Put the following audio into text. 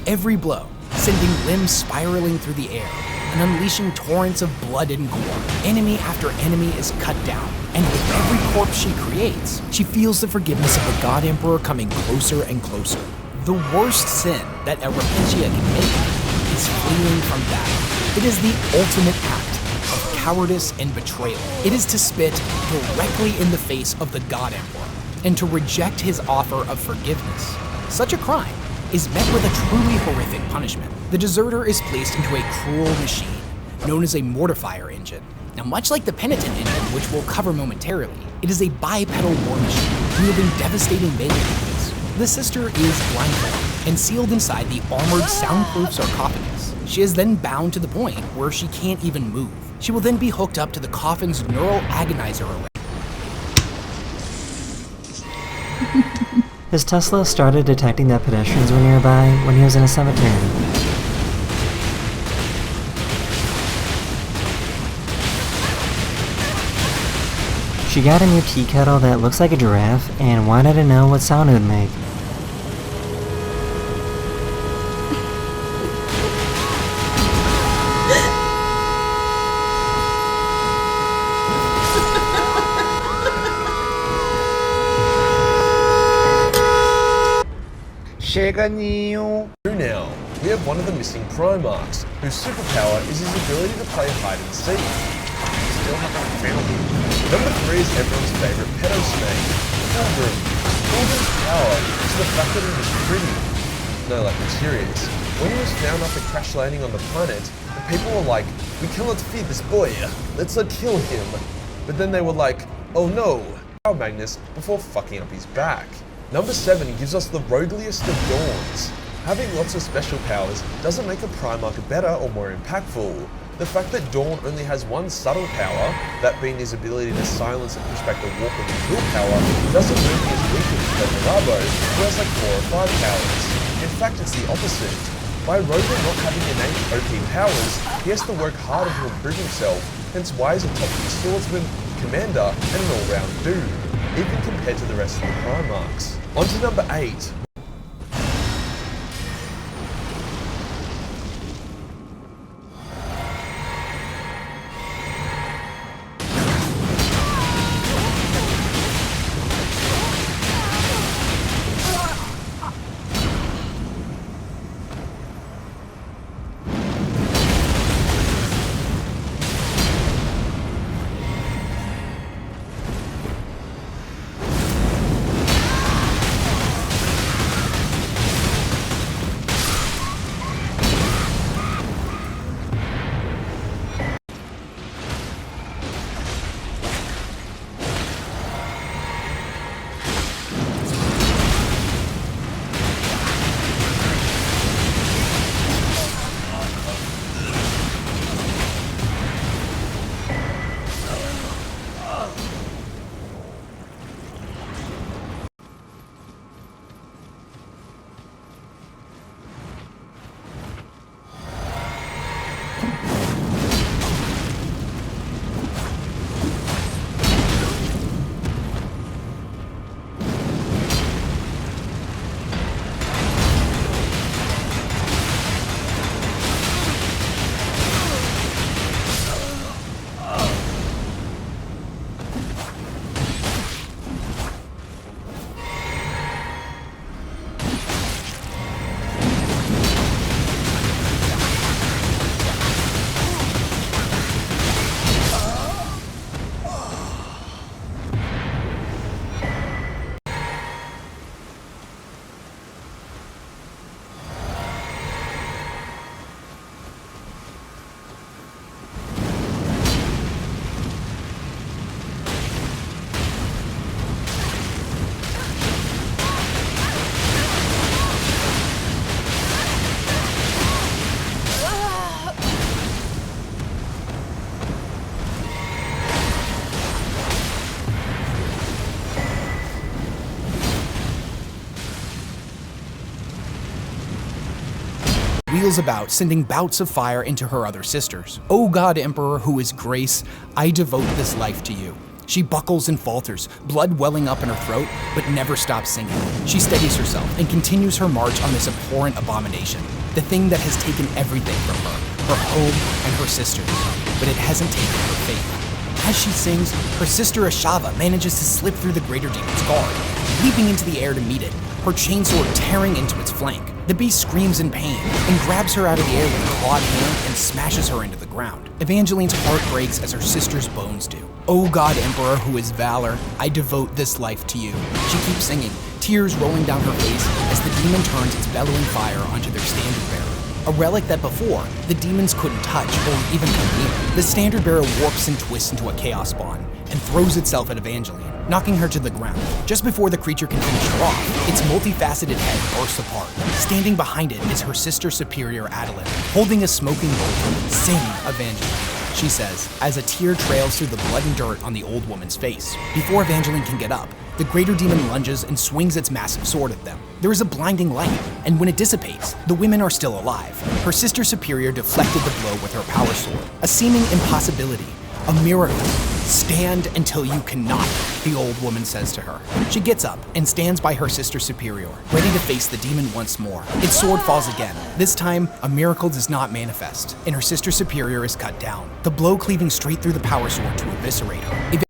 every blow sending limbs spiraling through the air and unleashing torrents of blood and gore. Enemy after enemy is cut down, and with every corpse she creates, she feels the forgiveness of the God Emperor coming closer and closer. The worst sin that a Repentia can make is fleeing from battle. It is the ultimate act of cowardice and betrayal. It is to spit directly in the face of the God Emperor and to reject his offer of forgiveness. Such a crime is met with a truly horrific punishment. The deserter is placed into a cruel machine known as a mortifier engine. Now, much like the penitent engine, which we'll cover momentarily, it is a bipedal war machine wielding devastating melee weapons. The sister is blindfolded and sealed inside the armored soundproof sarcophagus. She is then bound to the point where she can't even move. She will then be hooked up to the coffin's neural agonizer array. His Tesla started detecting that pedestrians were nearby when he was in a cemetery. She got a new tea kettle that looks like a giraffe and wanted to know what sound it would make. Now, we have one of the missing Primarchs, whose superpower is his ability to play hide and seek. Still haven't found him. Number 3 is everyone's favourite pedo snake, Pilgrim. Pilgrim's power is the fact that he was pretty. No, like, I'm serious. When he was found after crash landing on the planet, the people were like, "We cannot feed this boy, let's not kill him." But then they were like, "Oh no, Power Magnus," before fucking up his back. Number 7 gives us the rogueliest of dawns. Having lots of special powers doesn't make a Primarch better or more impactful. The fact that Dawn only has one subtle power, that being his ability to silence and push back the Walker with willpower, doesn't make him as weak as Rabo, who has like 4 or 5 powers. In fact, it's the opposite. By Rover not having innate OP powers, he has to work harder to improve himself, hence why he's a top-tier swordsman, commander, and an all-round dude, even compared to the rest of the Primarchs. On to number 8. wheels about, sending bouts of fire into her other sisters. O God Emperor, who is grace, I devote this life to you. She buckles and falters, blood welling up in her throat, but never stops singing. She steadies herself and continues her march on this abhorrent abomination, the thing that has taken everything from her home and her sisters, but it hasn't taken her faith. As she sings, her sister Ashava manages to slip through the greater demon's guard, leaping into the air to meet it, her chainsword tearing into its flank. The beast screams in pain and grabs her out of the air with a clawed hand and smashes her into the ground. Evangeline's heart breaks as her sister's bones do. "O God Emperor, who is valor, I devote this life to you." She keeps singing, tears rolling down her face as the demon turns its bellowing fire onto their standard bearer. A relic that before, the demons couldn't touch or even come near. The standard bearer warps and twists into a chaos spawn and throws itself at Evangeline, knocking her to the ground. Just before the creature can finish her off, its multifaceted head bursts apart. Standing behind it is her sister superior Adeline, holding a smoking bowl. "Sing, Evangeline," she says, as a tear trails through the blood and dirt on the old woman's face. Before Evangeline can get up, the greater demon lunges and swings its massive sword at them. There is a blinding light, and when it dissipates, the women are still alive. Her sister superior deflected the blow with her power sword, a seeming impossibility, a miracle. "Stand until you cannot," the old woman says to her. She gets up and stands by her sister superior, ready to face the demon once more. Its sword falls again. This time, a miracle does not manifest, and her sister superior is cut down, the blow cleaving straight through the power sword to eviscerate her.